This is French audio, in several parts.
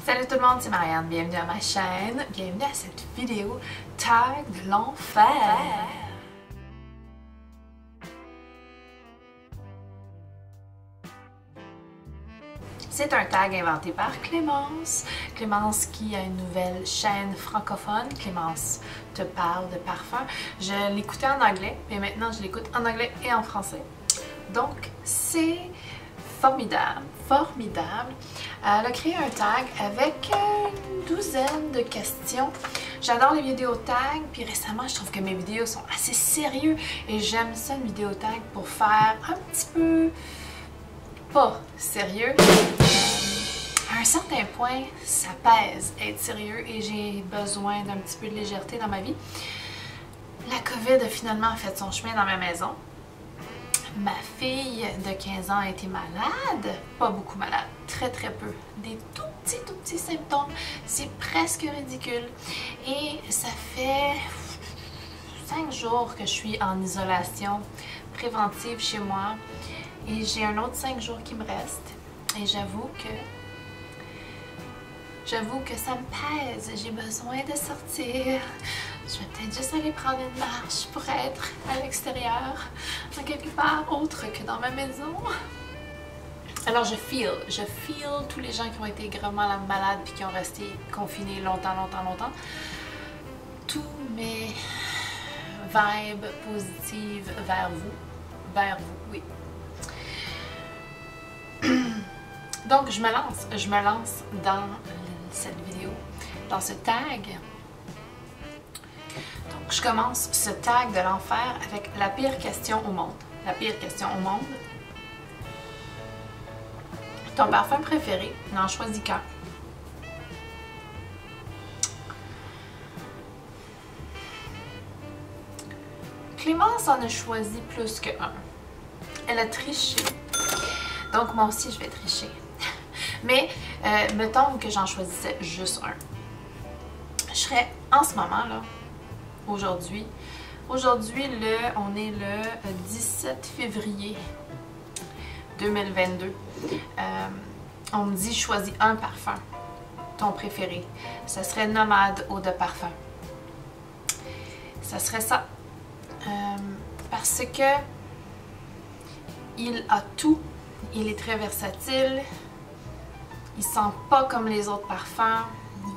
Salut tout le monde, c'est Marianne, bienvenue à ma chaîne, bienvenue à cette vidéo tag de l'enfer. C'est un tag inventé par Clémence. Clémence qui a une nouvelle chaîne francophone. Clémence te parle de parfum. Je l'écoutais en anglais, mais maintenant je l'écoute en anglais et en français. Donc c'est formidable, formidable. Elle a créé un tag avec une douzaine de questions. J'adore les vidéos tag, puis récemment je trouve que mes vidéos sont assez sérieux et j'aime ça une vidéo tag pour faire un petit peu pas sérieux. À un certain point, ça pèse être sérieux et j'ai besoin d'un petit peu de légèreté dans ma vie. La COVID a finalement fait son chemin dans ma maison. Ma fille de 15 ans a été malade, pas beaucoup malade, très peu, des tout petits symptômes, c'est presque ridicule. Et ça fait 5 jours que je suis en isolation préventive chez moi et j'ai un autre 5 jours qui me reste et j'avoue que ça me pèse, j'ai besoin de sortir. Je vais peut-être juste aller prendre une marche pour être à l'extérieur, dans quelque part autre que dans ma maison. Alors je feel tous les gens qui ont été gravement malades puis qui ont resté confinés longtemps. Tous mes vibes positives vers vous, oui. Donc je me lance dans cette vidéo, dans ce tag. Donc je commence ce tag de l'enfer avec la pire question au monde. La pire question au monde. Ton parfum préféré, n'en choisis qu'un. Clémence en a choisi plus qu'un. Elle a triché. Donc moi aussi je vais tricher. Mais mettons que j'en choisissais juste un. Je serais en ce moment là, aujourd'hui, on est le 17 février 2022. On me dit choisis un parfum, ton préféré. Ça serait Nomade Eau de Parfum. Ça serait ça. Parce que il a tout. Il est très versatile. Il sent pas comme les autres parfums.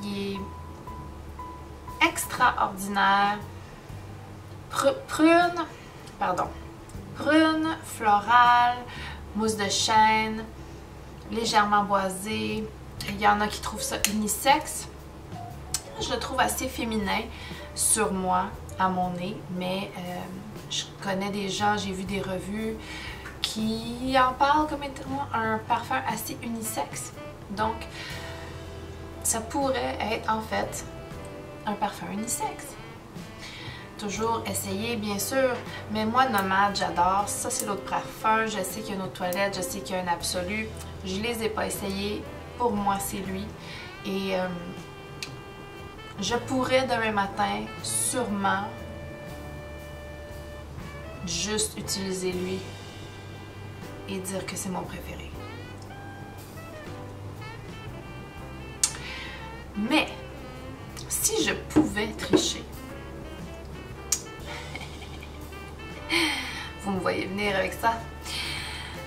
Il est extraordinaire. Prune, florale, mousse de chêne, légèrement boisé. Il y en a qui trouvent ça unisexe. Je le trouve assez féminin sur moi, à mon nez, mais je connais des gens, j'ai vu des revues qui en parlent comme étant un parfum assez unisexe. Donc, ça pourrait être en fait un parfum unisexe. Toujours essayer, bien sûr, mais moi, Nomade, j'adore. Ça, c'est l'autre parfum. Je sais qu'il y a une autre toilette, je sais qu'il y a un Absolu. Je les ai pas essayés. Pour moi, c'est lui. Et je pourrais demain matin, sûrement, juste utiliser lui et dire que c'est mon préféré. Mais, si je pouvais tricher, vous me voyez venir avec ça,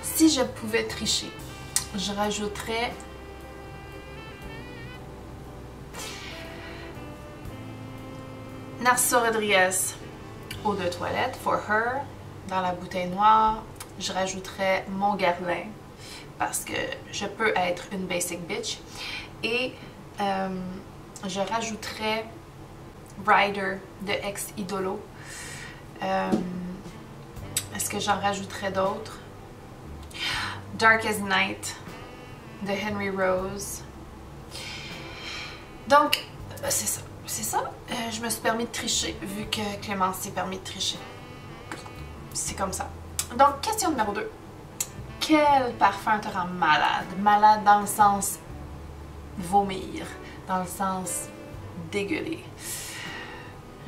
si je pouvais tricher, je rajouterais Narciso Rodriguez eau de toilette For Her dans la bouteille noire. Je rajouterais Mon Guerlain parce que je peux être une basic bitch. Et je rajouterais Rider de Ex Idolo. Est-ce que j'en rajouterais d'autres? Darkest Night de Henry Rose. Donc, c'est ça. Je me suis permis de tricher vu que Clémence s'est permis de tricher. C'est comme ça. Donc, question numéro 2. Quel parfum te rend malade? Malade dans le sens vomir, dans le sens dégueuler.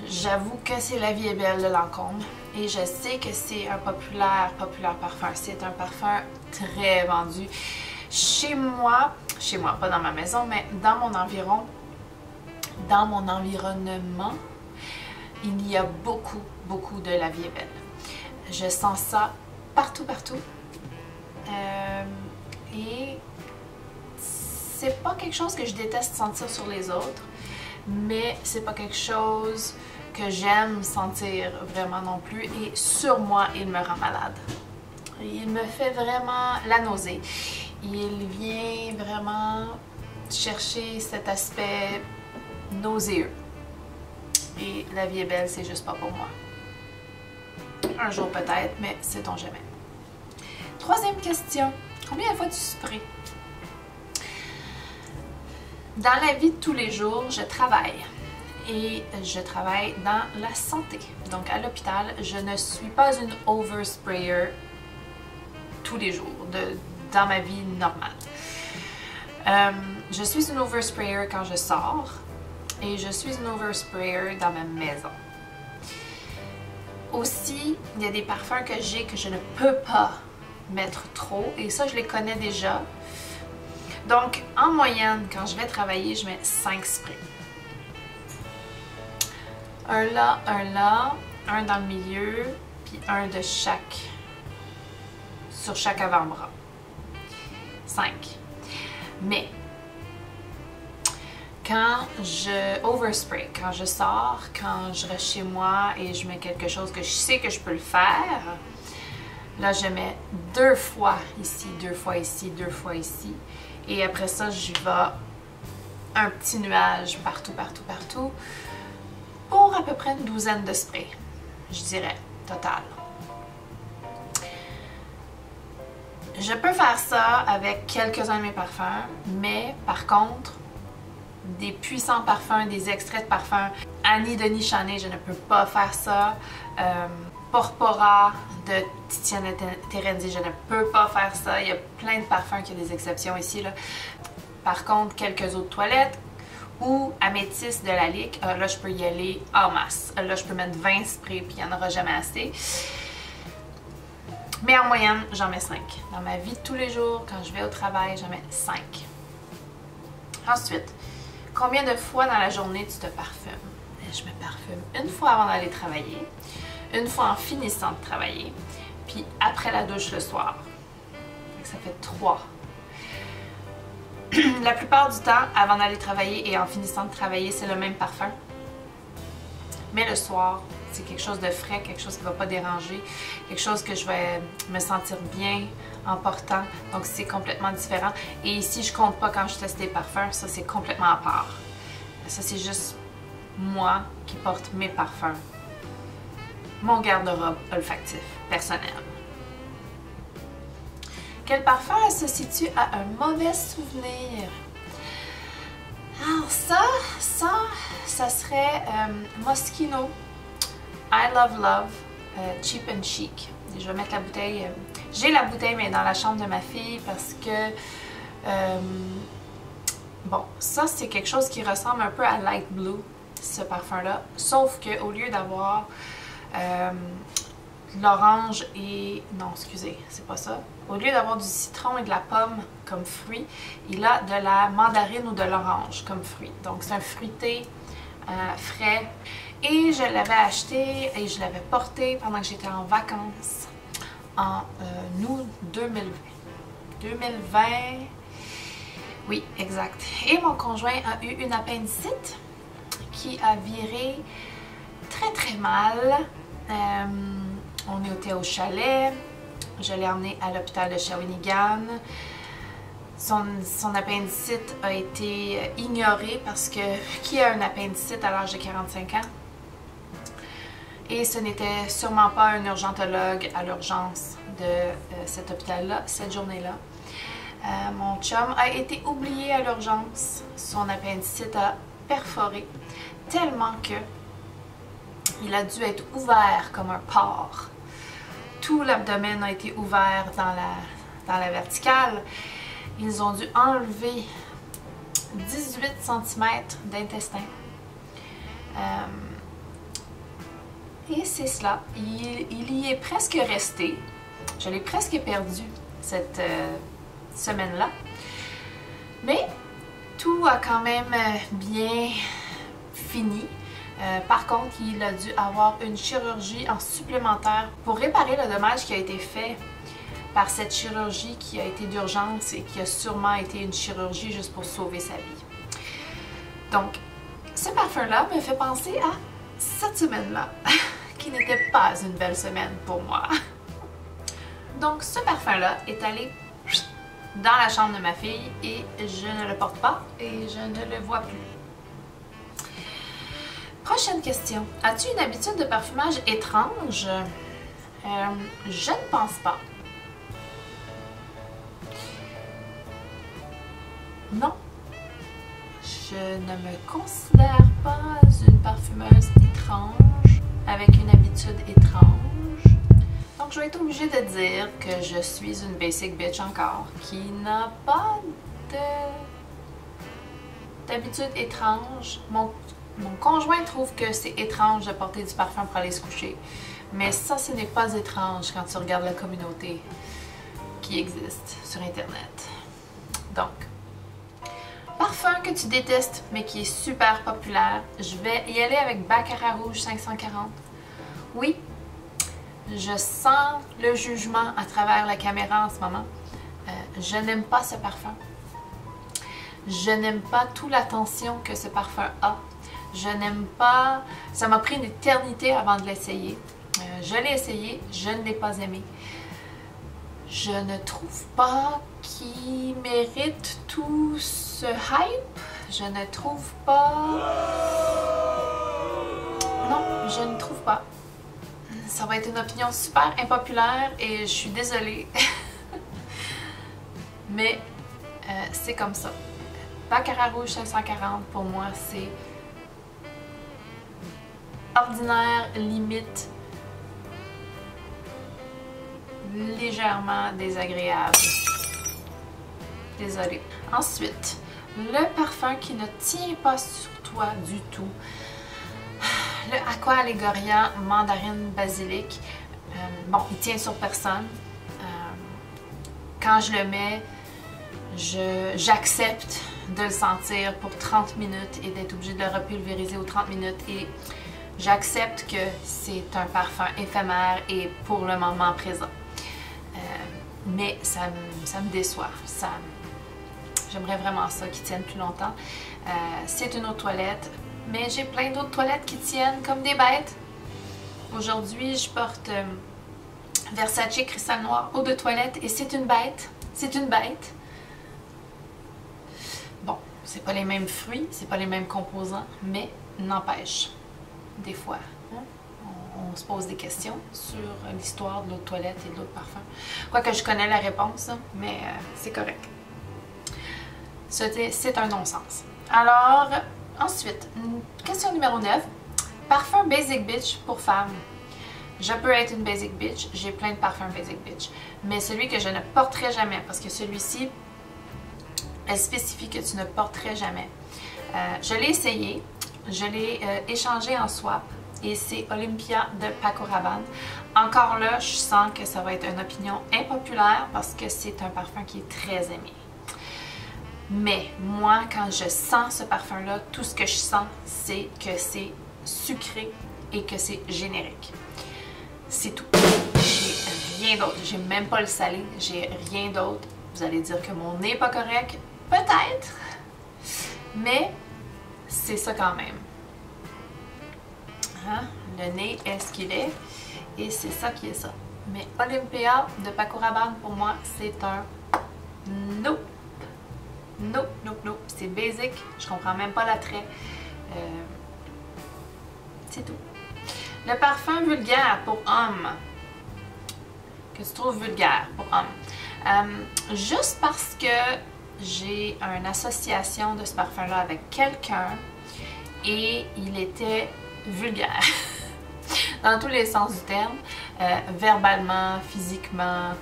J'avoue que c'est La Vie est belle de Lancôme et je sais que c'est un populaire parfum. C'est un parfum très vendu. Chez moi, chez moi, pas dans ma maison, mais dans mon environnement, il y a beaucoup, beaucoup de La Vie est belle. Je sens ça partout, partout. Et c'est pas quelque chose que je déteste sentir sur les autres, mais c'est pas quelque chose que j'aime sentir vraiment non plus. Et sur moi, il me rend malade. Il me fait vraiment la nausée. Il vient vraiment chercher cet aspect nauséeux. Et La Vie est belle, c'est juste pas pour moi. Un jour peut-être, mais sait-on jamais. Troisième question. Combien de fois tu sprays? Dans la vie de tous les jours, je travaille. Et je travaille dans la santé. Donc à l'hôpital, je ne suis pas une oversprayer tous les jours, dans ma vie normale. Je suis une oversprayer quand je sors et je suis une oversprayer dans ma maison. Aussi, il y a des parfums que j'ai que je ne peux pas mettre trop et ça, je les connais déjà. Donc, en moyenne, quand je vais travailler, je mets 5 sprays. Un là, un dans le milieu, puis un de chaque, sur chaque avant-bras. 5. Mais, quand je overspray, quand je sors, quand je reste chez moi et je mets quelque chose que je sais que je peux le faire, là je mets 2 fois ici, 2 fois ici, 2 fois ici. Et après ça, je vais un petit nuage partout, partout, partout pour à peu près une douzaine de sprays, je dirais, total. Je peux faire ça avec quelques-uns de mes parfums, mais par contre, des puissants parfums, des extraits de parfums, Annie Denis Chaney, je ne peux pas faire ça. Porpora de Tiziana Terenzi, je ne peux pas faire ça. Il y a plein de parfums qui ont des exceptions ici, là. Par contre, quelques eaux de toilette ou Améthyste de la Lique, là je peux y aller en masse. Là je peux mettre 20 sprays puis il n'y en aura jamais assez. Mais en moyenne, j'en mets 5. Dans ma vie de tous les jours, quand je vais au travail, j'en mets 5. Ensuite, combien de fois dans la journée tu te parfumes? Je me parfume une fois avant d'aller travailler, une fois en finissant de travailler, puis après la douche le soir. Ça fait 3. La plupart du temps, avant d'aller travailler et en finissant de travailler, c'est le même parfum. Mais le soir, c'est quelque chose de frais, quelque chose qui ne va pas déranger, quelque chose que je vais me sentir bien en portant. Donc c'est complètement différent. Et ici, je compte pas quand je teste les parfums, ça c'est complètement à part. Ça c'est juste moi qui porte mes parfums. Mon garde-robe olfactif personnel. Quel parfum associes-tu à un mauvais souvenir? Alors ça serait Moschino I Love Love Cheap and Chic. Je vais mettre la bouteille. J'ai la bouteille mais dans la chambre de ma fille parce que bon, ça c'est quelque chose qui ressemble un peu à Light Blue, ce parfum-là, sauf qu'au lieu d'avoir l'orange et... non, excusez, c'est pas ça. Au lieu d'avoir du citron et de la pomme comme fruit, il a de la mandarine ou de l'orange comme fruit. Donc c'est un fruité frais. Et je l'avais acheté et je l'avais porté pendant que j'étais en vacances en août 2020. 2020, oui, exact. Et mon conjoint a eu une appendicite qui a viré très très mal. On était au chalet, je l'ai emmené à l'hôpital de Shawinigan. Son appendicite a été ignoré parce que qui a un appendicite à l'âge de 45 ans? Et ce n'était sûrement pas un urgentologue à l'urgence de cet hôpital-là, cette journée-là. Mon chum a été oublié à l'urgence. Son appendicite a perforé tellement que il a dû être ouvert comme un porc. Tout l'abdomen a été ouvert dans la verticale. Ils ont dû enlever 18 cm d'intestin. Et c'est cela. Il y est presque resté. Je l'ai presque perdu cette semaine-là. Mais tout a quand même bien fini. Par contre, il a dû avoir une chirurgie en supplémentaire pour réparer le dommage qui a été fait par cette chirurgie qui a été d'urgence et qui a sûrement été une chirurgie juste pour sauver sa vie. Donc, ce parfum-là me fait penser à cette semaine-là, qui n'était pas une belle semaine pour moi. Donc, ce parfum-là est allé dans la chambre de ma fille et je ne le porte pas et je ne le vois plus. Prochaine question. As-tu une habitude de parfumage étrange? Je ne pense pas. Non. Je ne me considère pas une parfumeuse étrange, avec une habitude étrange. Donc je vais être obligée de dire que je suis une basic bitch encore, qui n'a pas d'habitude étrange. Mon conjoint trouve que c'est étrange de porter du parfum pour aller se coucher. Mais ça, ce n'est pas étrange quand tu regardes la communauté qui existe sur Internet. Donc, parfum que tu détestes, mais qui est super populaire, je vais y aller avec Baccarat Rouge 540. Oui, je sens le jugement à travers la caméra en ce moment. Je n'aime pas ce parfum. Je n'aime pas toute l'attention que ce parfum a. Je n'aime pas... Ça m'a pris une éternité avant de l'essayer. Je l'ai essayé, je ne l'ai pas aimé. Je ne trouve pas qu'il mérite tout ce hype. Je ne trouve pas... Non, je ne trouve pas. Ça va être une opinion super impopulaire et je suis désolée. Mais c'est comme ça. Baccarat Rouge 540, pour moi, c'est ordinaire, limite, légèrement désagréable. Désolée. Ensuite, le parfum qui ne tient pas sur toi du tout. Le Aqua Allegoria Mandarine Basilic. Bon, il tient sur personne. Quand je le mets, j'accepte de le sentir pour 30 minutes et d'être obligée de le repulvériser aux 30 minutes. Et j'accepte que c'est un parfum éphémère et pour le moment présent. Mais ça me déçoit. J'aimerais vraiment ça qui tienne plus longtemps. C'est une eau de toilette, mais j'ai plein d'autres toilettes qui tiennent comme des bêtes. Aujourd'hui, je porte Versace Cristal Noir eau de toilette et c'est une bête. C'est une bête. Bon, c'est pas les mêmes fruits, c'est pas les mêmes composants, mais n'empêche, des fois, hein, on se pose des questions sur l'histoire de l'eau de toilette et de l'eau de parfum. Quoique je connais la réponse, mais c'est correct. C'est un non-sens. Alors, ensuite, question numéro 9. Parfum Basic Bitch pour femmes. Je peux être une Basic Bitch, j'ai plein de parfums Basic Bitch. Mais celui que je ne porterai jamais, parce que celui-ci, elle spécifie que tu ne porterais jamais. Je l'ai essayé, je l'ai échangé en swap et c'est Olympia de Paco Rabanne. Encore là, je sens que ça va être une opinion impopulaire parce que c'est un parfum qui est très aimé. Mais moi, quand je sens ce parfum-là, tout ce que je sens, c'est que c'est sucré et que c'est générique. C'est tout. J'ai rien d'autre. J'ai même pas le salé. J'ai rien d'autre. Vous allez dire que mon nez n'est pas correct. Peut-être. Mais c'est ça quand même. Hein? Le nez est ce qu'il est. Et c'est ça qui est ça. Mais Olympia de Paco Rabanne, pour moi, c'est un no. No, no, no. C'est basic. Je comprends même pas l'attrait. C'est tout. Le parfum vulgaire pour homme. Que tu trouves vulgaire pour homme. Juste parce que j'ai une association de ce parfum-là avec quelqu'un et il était vulgaire. Dans tous les sens du terme. Verbalement, physiquement.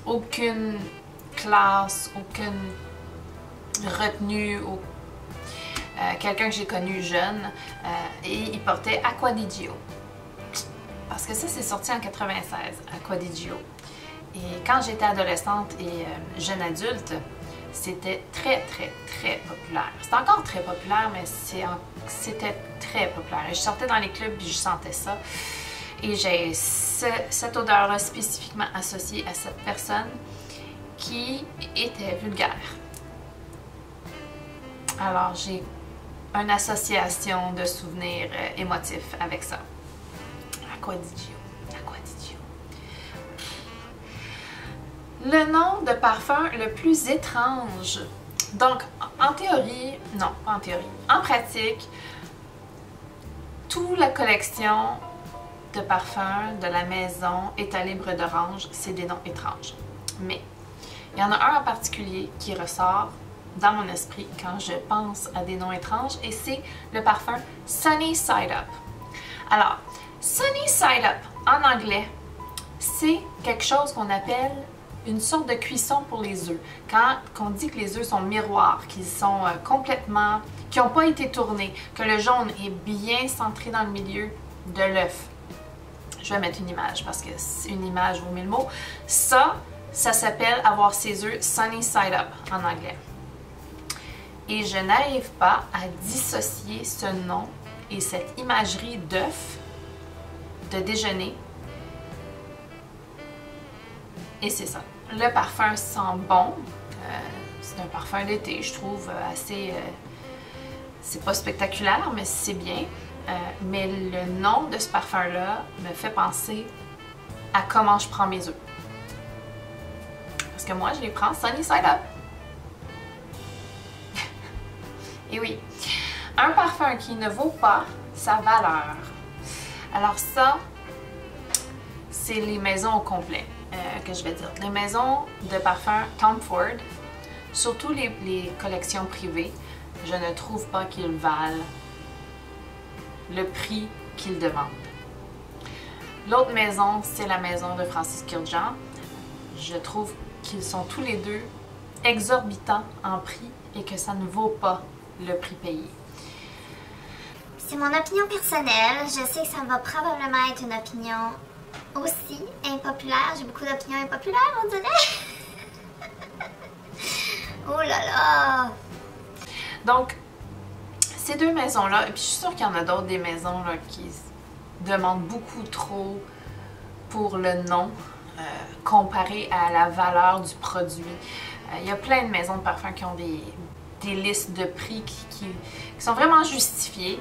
Aucune classe, aucune retenue. Quelqu'un que j'ai connu jeune et il portait Acqua di Gio. Parce que ça, c'est sorti en 96, Acqua di Gio. Et quand j'étais adolescente et jeune adulte, c'était très, très, très populaire. C'est encore très populaire, mais c'était très populaire. Et je sortais dans les clubs et je sentais ça. Et j'ai cette odeur-là spécifiquement associée à cette personne qui était vulgaire. Alors, j'ai une association de souvenirs émotifs avec ça. Acquadigio. Le nom de parfum le plus étrange. Donc, en théorie, non, pas en théorie, en pratique, toute la collection de parfums de la maison État libre d'orange, c'est des noms étranges. Mais il y en a un en particulier qui ressort dans mon esprit quand je pense à des noms étranges et c'est le parfum Sunny Side Up. Alors, Sunny Side Up en anglais, c'est quelque chose qu'on appelle une sorte de cuisson pour les œufs. Quand on dit que les œufs sont miroirs, qu'ils sont complètement, qui n'ont pas été tournés, que le jaune est bien centré dans le milieu de l'œuf. Je vais mettre une image parce que une image vaut 1000 mots. Ça s'appelle avoir ses œufs Sunny Side Up en anglais. Et je n'arrive pas à dissocier ce nom et cette imagerie d'œuf de déjeuner. Et c'est ça. Le parfum sent bon. C'est un parfum d'été, je trouve, assez... c'est pas spectaculaire, mais c'est bien. Mais le nom de ce parfum-là me fait penser à comment je prends mes œufs. Parce que moi, je les prends Sunny Side Up. Et oui, un parfum qui ne vaut pas sa valeur. Alors ça, c'est les maisons au complet que je vais dire. Les maisons de parfums Tom Ford, surtout les collections privées, je ne trouve pas qu'ils valent le prix qu'ils demandent. L'autre maison, c'est la maison de Francis Kurkdjian. Je trouve qu'ils sont tous les deux exorbitants en prix et que ça ne vaut pas le prix payé. C'est mon opinion personnelle. Je sais que ça va probablement être une opinion aussi impopulaire. J'ai beaucoup d'opinions impopulaires, on dirait. Oh là là! Donc, ces deux maisons-là, et puis je suis sûre qu'il y en a d'autres des maisons là, qui demandent beaucoup trop pour le nom comparé à la valeur du produit. Il y a plein de maisons de parfums qui ont des listes de prix qui sont vraiment justifiées.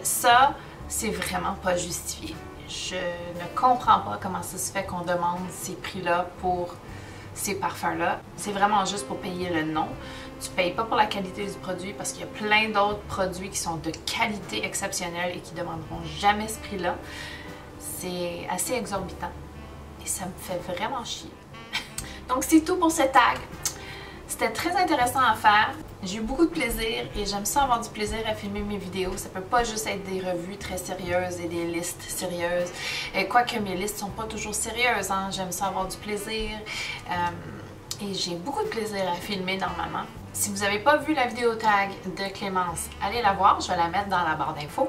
Ça, c'est vraiment pas justifié. Je ne comprends pas comment ça se fait qu'on demande ces prix-là pour ces parfums-là. C'est vraiment juste pour payer le nom. Tu ne payes pas pour la qualité du produit parce qu'il y a plein d'autres produits qui sont de qualité exceptionnelle et qui ne demanderont jamais ce prix-là. C'est assez exorbitant et ça me fait vraiment chier. Donc c'est tout pour ce tag. C'était très intéressant à faire. J'ai eu beaucoup de plaisir et j'aime ça avoir du plaisir à filmer mes vidéos. Ça peut pas juste être des revues très sérieuses et des listes sérieuses. Quoique mes listes sont pas toujours sérieuses, hein. J'aime ça avoir du plaisir. Et j'ai beaucoup de plaisir à filmer normalement. Si vous n'avez pas vu la vidéo tag de Clémence, allez la voir. Je vais la mettre dans la barre d'infos.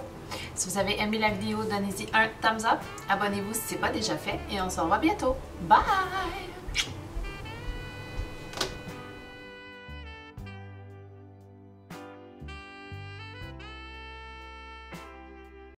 Si vous avez aimé la vidéo, donnez-y un thumbs up. Abonnez-vous si ce n'est pas déjà fait et on se revoit bientôt. Bye!